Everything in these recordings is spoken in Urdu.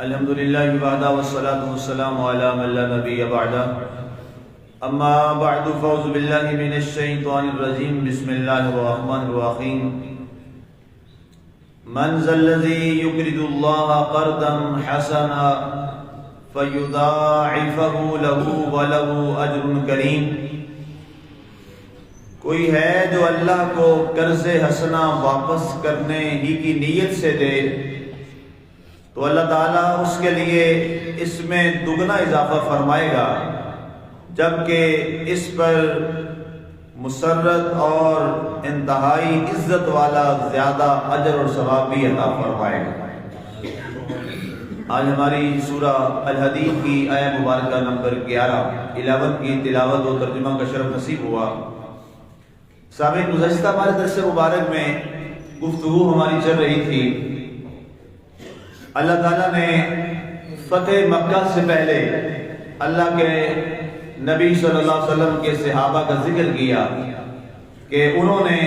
الحمد للہ وحدہ والصلاة والسلام علی من لا نبی بعدہ اما بعد فاعوذ باللہ من الشیطان الرجیم بسم اللہ الرحمن الرحیم من ذا الذی یقرض اللہ قرضا حسنا فیضاعفہ لہ ولہ اجر کریم۔ کوئی ہے جو اللہ کو قرض حسنہ واپس کرنے ہی کی نیت سے دے تو اللہ تعالیٰ اس کے لیے اس میں دگنا اضافہ فرمائے گا، جبکہ اس پر مسرت اور انتہائی عزت والا زیادہ اجر اور ثواب بھی عطا فرمائے گا۔ آج ہماری سورہ الحدید کی آیہ مبارکہ نمبر 11 کی تلاوت و ترجمہ کا شرف نصیب ہوا۔ سامعین، گزشتہ ہمارے درس مبارک میں گفتگو ہماری چل رہی تھی، اللہ تعالیٰ نے فتح مکہ سے پہلے اللہ کے نبی صلی اللہ علیہ وسلم کے صحابہ کا ذکر کیا کہ انہوں نے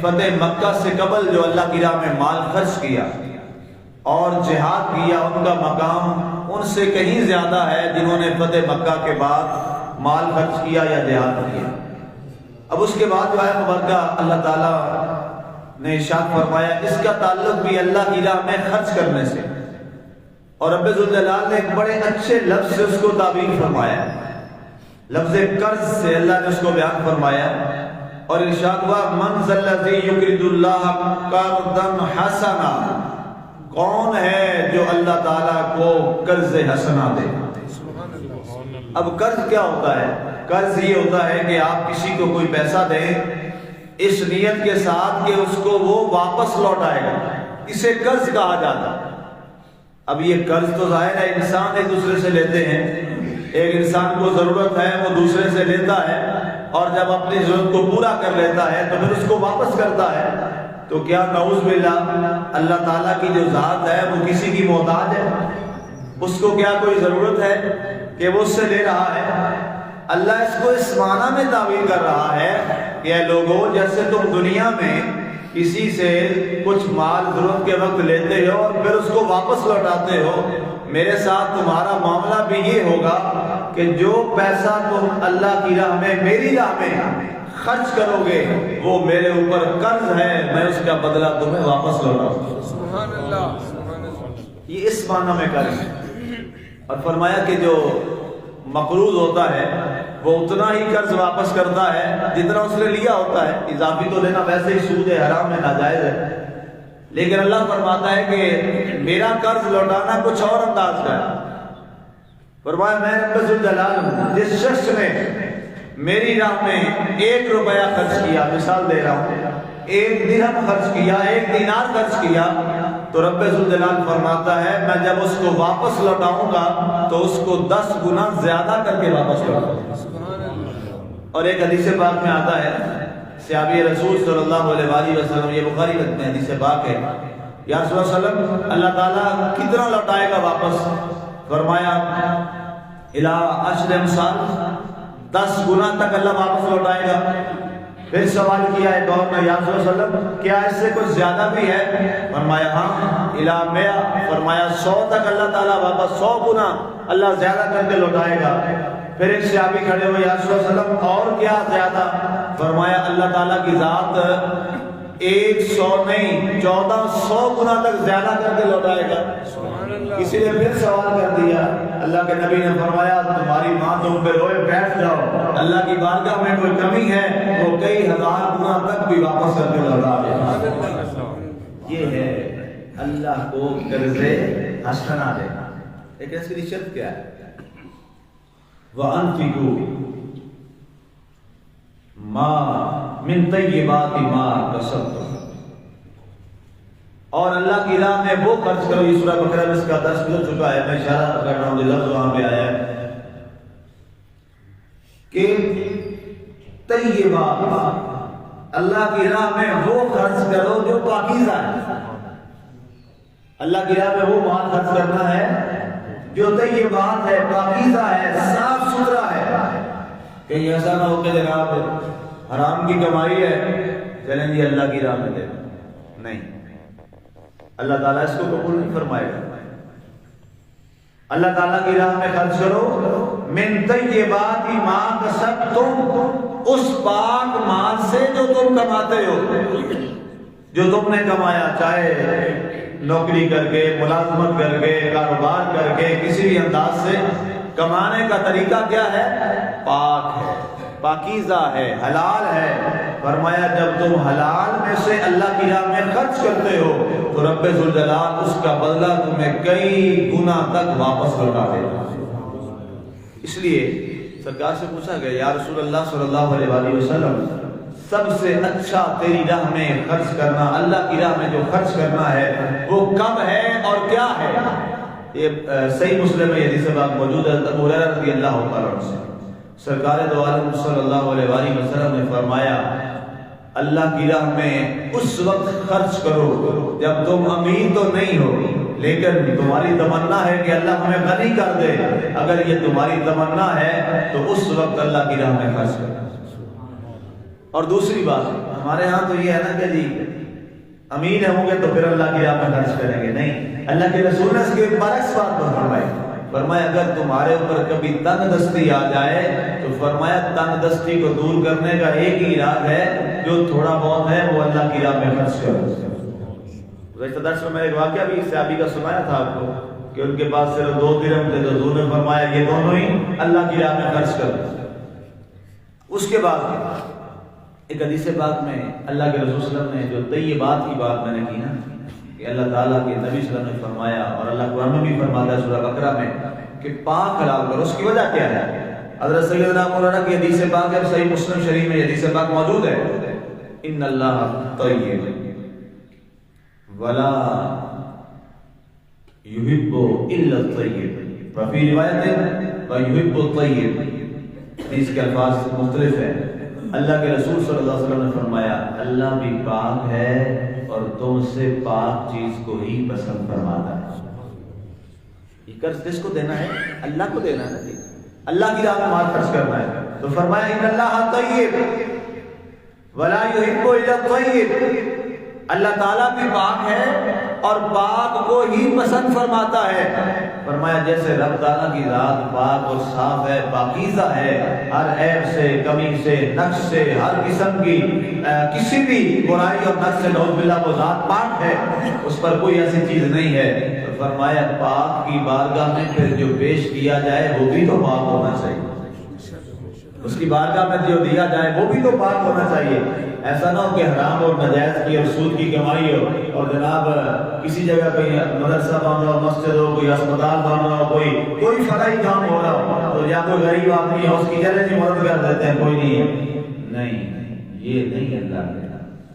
فتح مکہ سے قبل جو اللہ کی راہ میں مال خرچ کیا اور جہاد کیا، ان کا مقام ان سے کہیں زیادہ ہے جنہوں نے فتح مکہ کے بعد مال خرچ کیا یا جہاد کیا۔ اب اس کے بعد جو ہے مبارکہ اللہ تعالیٰ نے ارشاد فرمایا، اس کا تعلق بھی اللہ کی راہ میں خرچ کرنے سے، اور رب ذوالجلال نے ایک بڑے اچھے لفظ سے اس کو تعبیر فرمایا، لفظ قرض سے اللہ نے اس کو بیان فرمایا اور ارشاد ہوا من ذا الذی یقرض اللہ قرضا حسنا، کون ہے جو اللہ تعالیٰ کو قرض حسنہ دے۔ اب قرض کیا ہوتا ہے؟ قرض یہ ہوتا ہے کہ آپ کسی کو کوئی پیسہ دیں اس نیت کے ساتھ کہ اس کو وہ واپس لوٹائے گا، اسے قرض کہا جاتا ہے۔ اب یہ قرض تو ظاہر ہے انسان ایک دوسرے سے لیتے ہیں، ایک انسان کو ضرورت ہے وہ دوسرے سے لیتا ہے اور جب اپنی ضرورت کو پورا کر لیتا ہے تو پھر اس کو واپس کرتا ہے۔ تو کیا نعوذ باللہ اللہ تعالیٰ کی جو ذات ہے وہ کسی کی محتاج ہے؟ اس کو کیا کوئی ضرورت ہے کہ وہ اس سے لے رہا ہے؟ اللہ اس کو اس معنی میں تعبیر کر رہا ہے کہ اے لوگوں، جیسے تم دنیا میں کسی سے کچھ مال ضرورت کے وقت لیتے ہو اور پھر اس کو واپس لوٹاتے ہو، میرے ساتھ تمہارا معاملہ بھی یہ ہوگا کہ جو پیسہ تم اللہ کی راہ میں میری راہ میں خرچ کرو گے وہ میرے اوپر قرض ہے، میں اس کا بدلہ تمہیں واپس لوٹاؤں گا۔ سبحان اللہ، یہ اس معنی میں قرض ہے۔ اور فرمایا کہ جو مقروض ہوتا ہے وہ اتنا ہی قرض واپس کرتا ہے جتنا اس نے لیا ہوتا ہے، اضافی تو لینا ویسے ہی سود ہے، حرام ہے، ناجائز ہے، لیکن اللہ فرماتا ہے کہ میرا قرض لوٹانا کچھ اور انداز کا ہے۔ فرمایا میں رب ذوالجلال ہوں، جس شخص نے میری راہ میں 1 روپیہ خرچ کیا، مثال دے رہا ہوں، 1 درہم خرچ کیا، 1 دینار خرچ کیا، تو رب ذوالجلال فرماتا ہے میں جب اس کو واپس لوٹاؤں گا تو اس کو 10 گنا زیادہ کر کے واپس لوٹاؤں گا۔ اور ایک حدیث پاک میں آتا ہے، صحابی رسول صلی اللہ علیہ وسلم، یہ بخاری میں حدیث پاک ہے، یا رسول اللہ علیہ وسلم اللہ تعالیٰ کتنا لوٹائے گا واپس؟ فرمایا الی 10 امثال، 10 گنا تک اللہ واپس لوٹائے گا۔ پھر سوال کیا ایک اور نے، یا رسول اللہ علیہ وسلم کیا اس سے کچھ زیادہ بھی ہے؟ فرمایا ہاں، الی 100، فرمایا 100 تک اللہ تعالیٰ واپس 100 گنا اللہ زیادہ کر کے لوٹائے گا۔ پھر ایک صحابی کھڑے ہوئے، یا رسول اللہ علیہ وسلم اور کیا زیادہ؟ فرمایا اللہ تعالیٰ کی ذات 100 نہیں 1400 گنا تک زیادہ کر کے لوٹائے گا۔ کسی نے پھر سوال کر دیا، اللہ کے نبی نے فرمایا تمہاری ماں تم پہ روئے بیٹھ جاؤ، اللہ کی بارگاہ میں کوئی کمی ہے وہ کئی ہزار گنا تک بھی واپس کر کے لوٹا دے۔ یہ ہے اللہ کو قرض حسنہ دینا۔ لیکن اس کی شرط کیا ہے؟ وَأَنفِقُوا مَا مِن طَيِّبَاتِ مَا كَسَبْتُمْ، اور اللہ کی راہ میں وہ خرچ کرو۔ یہ سورہ بقرہ میں اس کا درس گزر چکا ہے، میں اشارہ کر رہا ہوں، لفظ وہاں پہ آیا ہے کہ طیبات، اللہ کی راہ میں وہ خرچ کرو جو پاکیزہ ہے۔ اللہ کی راہ میں وہ مال خرچ کرنا ہے جو طیبات ہے، پاکیزہ ہے، صاف ستھرا ہے۔ کہیں ایسا نہ ہو کہ جناب حرام کی کمائی ہے چلیں جی اللہ کی راہ میں دے، نہیں، اللہ تعالیٰ اس کو قبول نہیں فرمائے گا۔ اللہ تعالیٰ کی راہ میں خرچ کرو، من طیبات ما کسبتم، اس پاک مال سے جو تم کماتے ہو، جو تم نے کمایا، چاہے نوکری کر کے، ملازمت کر کے، کاروبار کر کے، کسی بھی انداز سے کمانے کا طریقہ کیا ہے؟ پاک ہے، پاکیزہ ہے، حلال ہے۔ فرمایا جب تم حلال میں سے اللہ کی راہ میں خرچ کرتے ہو تو رب ذوالجلال اس کا بدلہ تمہیں کئی گنا تک واپس لوٹا دے گا۔ اس لیے سرکار سے پوچھا گیا یا رسول اللہ صلی اللہ علیہ وآلہ وسلم، سب سے اچھا تیری راہ میں خرچ کرنا، اللہ کی راہ میں جو خرچ کرنا ہے وہ کب ہے اور کیا ہے؟ یہ صحیح مسلم میں یہ حدیث پاک موجود ہے، ابو ہریرہ رضی اللہ تعالیٰ عنہ سے سرکار دو عالم صلی اللہ علیہ وآلہ وسلم نے فرمایا اللہ کی راہ میں اس وقت خرچ کرو جب تم امیر تو نہیں ہو لیکن تمہاری تمنا ہے کہ اللہ ہمیں غنی کر دے، اگر یہ تمہاری تمنا ہے تو اس وقت اللہ کی راہ میں خرچ کرو۔ اور دوسری بات، ہمارے ہاں تو یہ ہے نا کہ جی امین ہوں گے تو پھر اللہ کی راہ میں خرچ کریں گے، نہیں، اللہ کے رسول نے اس کے برعکس بات فرمایا اگر تمہارے اوپر کبھی تنگ دستی آ جائے تو فرمایا تنگ دستی کو دور کرنے کا ایک ہی علاج ہے، جو تھوڑا بہت ہے وہ اللہ کی راہ میں خرچ کرو۔ گزشتہ درس میں ایک واقعہ بھی اس صحابی کا سنایا تھا آپ کو کہ ان کے پاس صرف 2 درہم تھے تو حضور نے فرمایا یہ دونوں ہی اللہ کی راہ میں خرچ کرو۔ اس کے بعد ایک حدیث پاک میں اللہ کے رسول صلی اللہ علیہ وسلم نے جو طیبات کی بات میں نے کی نا کہ اللہ تعالیٰ کے نبی صلی اللہ علیہ وسلم نے فرمایا اور اللہ قرآن میں بھی فرماتا ہے سورہ بقرہ میں کہ پاک حلال کرو، اس کی وجہ کیا ہے؟ حضرت سیدنا ابو ہریرہ کی حدیث پاک ہے، صحیح مسلم شریف میں حدیث پاک موجود ہے، ان اللہ طیب ولا یحب الا الطیب، وفی روایت ہے ویحب الطیب، حدیث کے الفاظ مختلف ہیں۔ اللہ کے رسول صلی اللہ علیہ وسلم نے فرمایا اللہ بھی پاک ہے اور تم سے پاک چیز کو ہی پسند فرماتا ہے۔ یہ قرض کس کو دینا ہے؟ اللہ کو دینا ہے، اللہ کی راہ میں مال خرچ کرنا ہے۔ تو فرمایا ان اللہ طیب ولا یحب الا الطیب، اللہ تعالیٰ بھی پاک ہے اور پاک کو ہی پسند فرماتا ہے۔ فرمایا جیسے رب تعالیٰ کی ذات پاک اور صاف ہے، پاکیزہ ہے، ہر عیب سے، کمی سے، نقص سے، ہر قسم کی کسی بھی برائی اور نقص سے نعوذ باللہ وہ ذات پاک ہے، اس پر کوئی ایسی چیز نہیں ہے۔ تو فرمایا پاک کی بارگاہ میں پھر جو پیش کیا جائے وہ بھی تو پاک ہونا چاہیے، اس کی بارگاہ میں جو دیا جائے وہ بھی تو پاک ہونا چاہیے۔ ایسا نہ ہو کہ حرام اور ناجائز کی اور سود کی کمائی ہو اور جناب کسی جگہ کوئی مدرسہ بن رہا ہو، مسجد ہو، کوئی اسپتال بن رہا ہو، کوئی فلاحی کام ہو رہا ہو تو یا کوئی غریب آدمی ہے اس کی چلے جی مدد کر دیتے ہیں، کوئی نہیں، یہ نہیں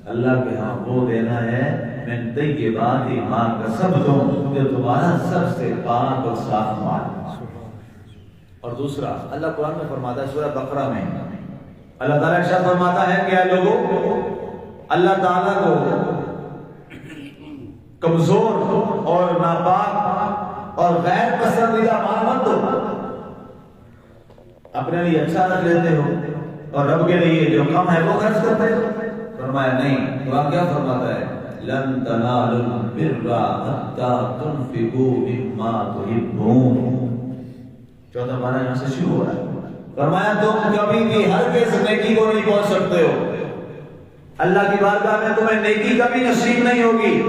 اللہ کے ہاں وہ دینا ہے من طیبات ما کسبتم، جو تمہارا سب سے پاک اور صاف مال۔ اور دوسرا اللہ قرآن میں فرماتا ہے سورہ بقرہ میں اللہ تعالیٰ ارشاد فرماتا ہے کہ اے لوگوں اللہ تعالیٰ کو کمزور اور ناپاک اور غیر پسندیدہ مال مت دو، اپنے لیے اچھا رکھ لیتے ہو اور رب کے لیے جو کم ہے وہ خرچ کرتے ہو۔ فرمایا نہیں، قرآن کیا فرماتا ہے لن تنالوا البر حتى تنفقوا مما تحبون، چوتھا پارہ یہاں سے شروع ہو رہا ہے۔ فرمایا تم کبھی بھی ہرگز نیکی کو نہیں پہنچ سکتے ہو، اللہ کی بارگاہ میں تمہیں نیکی کبھی نصیب نہیں ہوگی،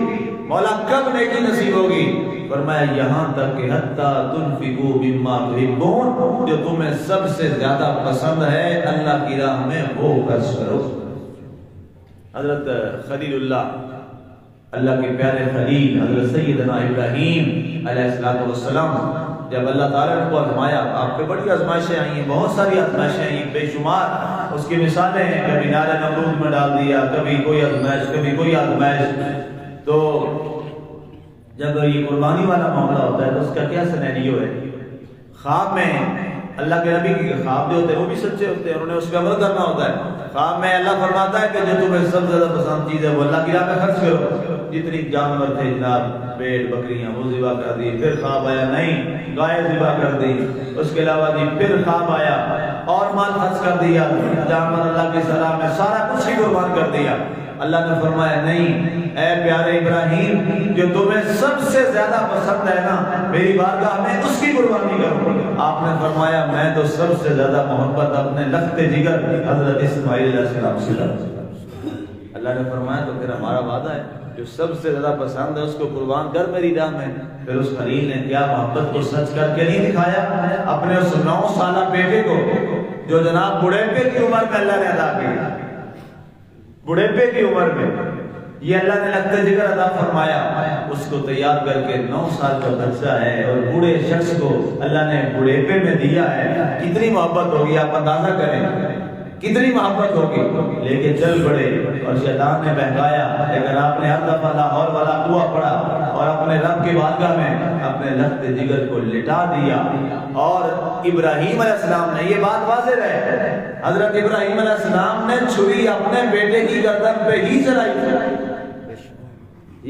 مولا کب نیکی نصیب ہوگی؟ فرمایا یہاں تک کہ حتی تنفقوا مما تحبون، جو تمہیں سب سے زیادہ پسند ہے اللہ کی راہ میں وہ خرچ کرو۔ حضرت خلیل اللہ کے پیارے خلیل حضرت سیدنا ابراہیم علیہ السلام جب اللہ تعالیٰ نے کو آزمایا، آپ پہ بڑی آزمائشیں آئی ہیں، بہت ساری آزمائشیں آئی ہیں بے شمار، اس کی مثالیں ہیں، کبھی نار نمرود میں ڈال دیا، کبھی کوئی آزمائش، کبھی کوئی آزمائش۔ تو جب یہ قربانی والا معاملہ ہوتا ہے تو اس کا کیا سینیریو ہے؟ خواب میں اللہ کے نبی کے خواب جو ہوتے ہیں وہ بھی سچے ہوتے ہیں، انہوں نے اس پہ عمل کرنا ہوتا ہے۔ خواب میں اللہ فرماتا ہے کہ جو تمہیں سب سے زیادہ پسند چیز ہے وہ اللہ کی راہ میں خرچ کرو۔ جتنی جانور تھے جناب، بھیڑ بکریاں، وہ ذبح کر دی، پھر خواب آیا نہیں گائے ذبح کر دی، اس کے علاوہ جی پھر خواب آیا اور مال خرچ کر دیا، جانور اللہ کی صلاح میں سارا کچھ ہی قربان کر دیا۔ اللہ نے فرمایا نہیں اے پیارے ابراہیم، جو تمہیں سب سے زیادہ پسند ہے نا میری بارگاہ میں، اس کی قربانی کرو۔ آپ نے فرمایا میں تو سب سے زیادہ محبت اپنے لخت جگر حضرت اسماعیل علیہ السلام سے کرتا ہوں۔ اللہ نے فرمایا تو پھر ہمارا وعدہ ہے جو سب سے زیادہ پسند ہے اس کو قربان کر میری راہ میں۔ پھر اس خلیل نے کیا محبت کو سچ کر کے نہیں دکھایا، اپنے اس 9 سالہ بیٹے کو جو جناب بڑھیپے کی عمر میں اللہ نے عطا کیا، بڑھیپے کی عمر میں یہ اللہ نے لخت جگر عطا فرمایا، اس کو تیار کر کے 9 سال کا بچہ ہے اور بوڑھے شخص کو اللہ نے بڑھیپے میں دیا ہے، کتنی محبت ہوگی آپ اندازہ کریں، کتنی محبت ہوگی۔ لے کے چل پڑے اور شیطان نے بہکایا، لیکن آپ نے ہر دفعہ لا حول ولا قوت پڑھا اور اپنے رب کی بارگاہ میں اپنے لخت جگر کو لٹا دیا۔ اور ابراہیم علیہ السلام نے یہ بات واضح رہے، حضرت ابراہیم علیہ السلام نے چھری اپنے بیٹے کی گردن پہ ہی چلائی تھی،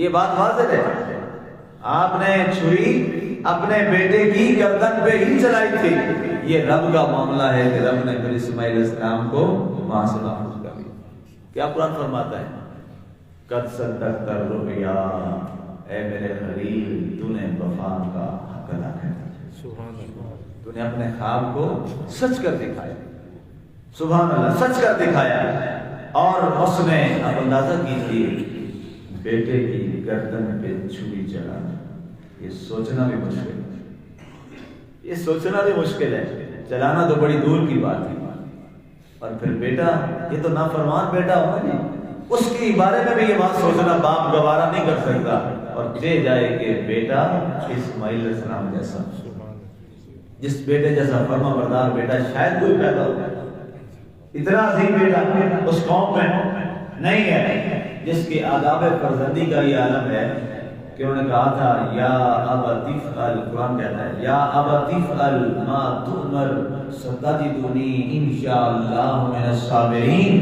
یہ بات واضح ہے، آپ نے چھری اپنے بیٹے کی گردن پہ ہی چلائی تھی۔ یہ رب کا معاملہ ہے کہ رب نے پھر اسماعیل علیہ السلام کو وہاں سے محفوظ کر دیا۔ کیا قرآن فرماتا ہے؟ قد صدقت الرؤیا، اے میرے خلیل تو نے وفا کا حق ادا کیا، تو نے اپنے خواب کو سچ کر دکھایا، سبحان اللہ، سچ کر دکھایا۔ اور اس نے اب اندازہ کیجیے بیٹے کی گردن پہ چھری چلانا، یہ سوچنا بھی مشکل ہے، یہ سوچنا بھی مشکل ہے، چلانا تو بڑی دور کی بات ہے۔ اور پھر بیٹا، یہ تو نافرمان بیٹا ہوگا جی، اس کے بارے میں بھی یہ بات سوچنا باپ گوارا نہیں کر سکتا، اور دے جائے کہ بیٹا اسماعیل علیہ السلام جیسا، جس بیٹے جیسا فرما بردار بیٹا شاید کوئی پیدا ہو، اتنا عظیم بیٹا اس قوم میں نہیں ہے، جس کی آداب فرزندی کا یہ عالم ہے کہ انہوں نے کہا تھا یا ابت افعل، قرآن کہتا ہے یا ابت افعل ما تؤمر ستجدنی انشاءاللہ من الصابرین۔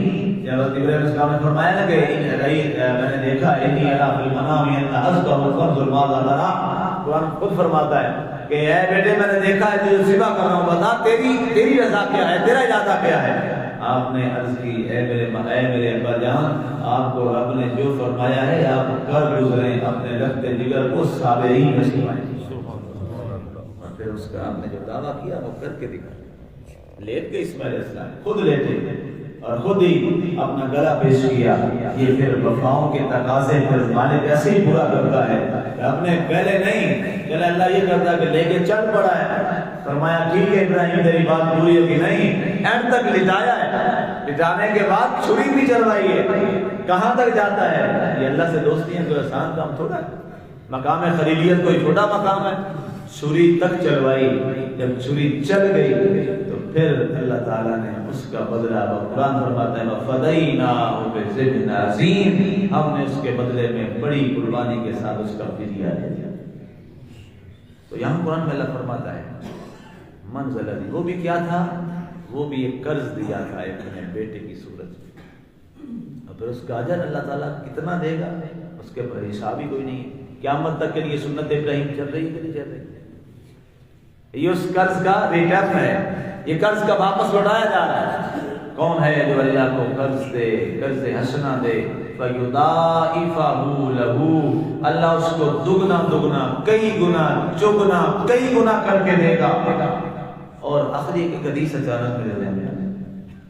جب ابراہیم علیہ السلام نے فرمایا نا کہ میں نے دیکھا انی ارا فی المنام ان اذبح فانظر ماذا ترى، قرآن خود فرماتا ہے کہ اے بیٹے میں نے دیکھا ہے تجھے ذبح کر رہا ہوں، بتا تیری رضا کیا ہے، تیرا ارادہ کیا ہے۔ آپ نے عرض کی اے میرے ابا جان، آپ کو رب نے جو فرمایا ہے آپ کر گزریں، اپنے لخت جگر کو صابرین میں شمائیں۔ اور پھر اس کا آپ نے جو دعویٰ کیا وہ کر کے دکھا، لیٹ گئے اسماعیل علیہ السلام، خود لیٹے اور خود ہی اپنا گلا پیش کیا۔ یہ پھر وفاؤں کے تقاضے پھر مالک ایسے ہی پورا کرتا ہے، اپنے پہلے نہیں چلے اللہ یہ کرتا کہ لے کے چل پڑا ہے، فرمایا ٹھیک ہے ابراہیم تیری بات پوری ہوگی، نہیں اینڈ تک لٹایا ہے، لٹانے کے بعد چھری بھی چلوائی ہے، کہاں تک جاتا ہے۔ یہ اللہ سے دوستی ہے کوئی آسان کام تھوڑا ہے، مقام خلیلیت کوئی چھوٹا مقام ہے، چھری تک چلوائی، جب چھری چل گئی تو پھر اللہ تعالیٰ نے اس کا بدلہ، قرآن فرماتا ہے وَفَدَيْنَاهُ بِذِبْحٍ عَظِيمٍ، ہم نے اس کے بدلے میں بڑی قربانی کے ساتھ اس کا فدیہ دے دیا۔ تو یہاں قرآن میں اللہ فرماتا ہے منزل علی، وہ بھی کیا تھا، وہ بھی ایک قرض دیا تھا اپنے بیٹے کی صورت میں، اور پھر اس کا اجر اللہ تعالیٰ کتنا دے گا اس کے پر حساب ہی کوئی نہیں ہے۔ قیامت تک کے لیے سنت ابراہیم چل رہی ہے کہ نہیں چل رہی؟ یہ اس قرض کا ریٹرن ہے، یہ قرض کا واپس لوٹایا جا رہا ہے۔ کون ہے جو اللہ کو قرض دے، قرض حسنہ دے، فَيُضَاعِفَهُ لَهُ، اللہ اس کو دگنا کئی گنا کر کے دے گا۔ اور آخری ایک حدیث اچانک میرے ذہن میں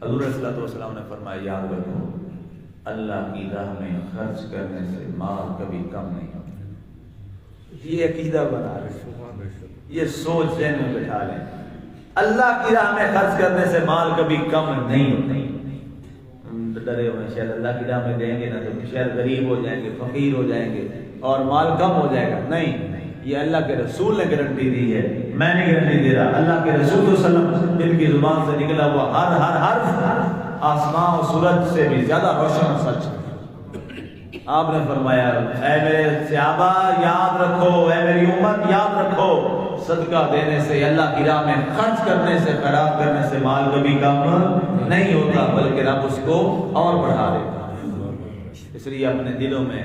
حضور صلی اللہ علیہ وسلم نے فرمایا یاد رکھو اللہ کی راہ میں خرچ کرنے سے مال کبھی کم نہیں ہوتا۔ یہ عقیدہ بنا لیں، یہ سوچ ذہن میں بٹھا لیں، اللہ کی راہ میں خرچ کرنے سے مال کبھی کم نہیں ہوتا۔ ڈرے ہوئے شاید اللہ کی راہ میں دیں گے نا تو شاید غریب ہو جائیں گے، فقیر ہو جائیں گے اور مال کم ہو جائے گا، نہیں، یہ اللہ کے رسول نے گارنٹی دی ہے، میں نے گارنٹی دے رہا۔ اللہ کے رسول صلی اللہ علیہ وسلم جن کی زبان سے نکلا ہوا ہر حرف آسمان و سورج سے بھی زیادہ روشن اور سچ ہے۔ آپ نے فرمایا اے میرے صحابہ یاد رکھو، اے میری امت یاد رکھو، صدقہ دینے سے، اللہ کی راہ میں خرچ کرنے سے، خیرات کرنے سے مال کبھی کم نہیں ہوتا، بلکہ رب اس کو اور بڑھا دیتا ہے۔ اس لیے اپنے دلوں میں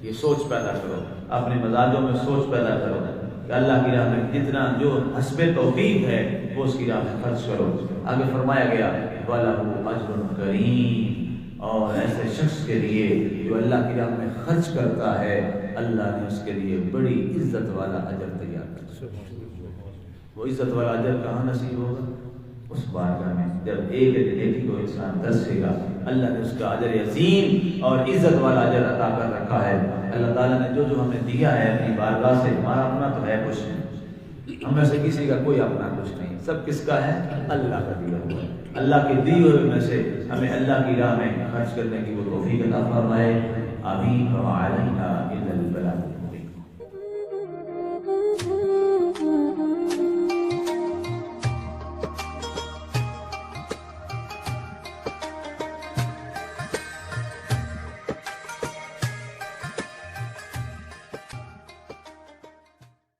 یہ سوچ پیدا کرو، اپنے مزاجوں میں سوچ پیدا کرو کہ اللہ کی راہ میں جتنا جو حسب توفیق ہے وہ اس کی راہ میں خرچ کرو۔ آگے فرمایا گیا وَلَهُ أَجْرٌ كَرِيمٌ، اور ایسے شخص کے لیے جو اللہ کی راہ میں خرچ کرتا ہے اللہ نے اس کے لیے بڑی عزت والا اجر تیار کر دیا۔ وہ عزت والا اجر کہاں نصیب ہوگا؟ اس بارگاہ میں جب ایک نیکی کو انسان ترسے گا اللہ نے اس کا اجر عظیم اور عزت والا اجر عطا کر رکھا ہے۔ اللہ تعالیٰ نے جو ہمیں دیا ہے اپنی بارگاہ سے، ہمارا اپنا تو ہے کچھ نہیں، ہم میں سے کسی کا کوئی اپنا کچھ نہیں، سب کس کا ہے؟ اللہ کا دیا ہوا ہے۔ اللہ کے دیے ہوئے میں سے ہمیں اللہ کی راہ میں خرچ کرنے کی وہ توفیق عطا فرمائے، آمین۔ وعلینا الا البلاغ۔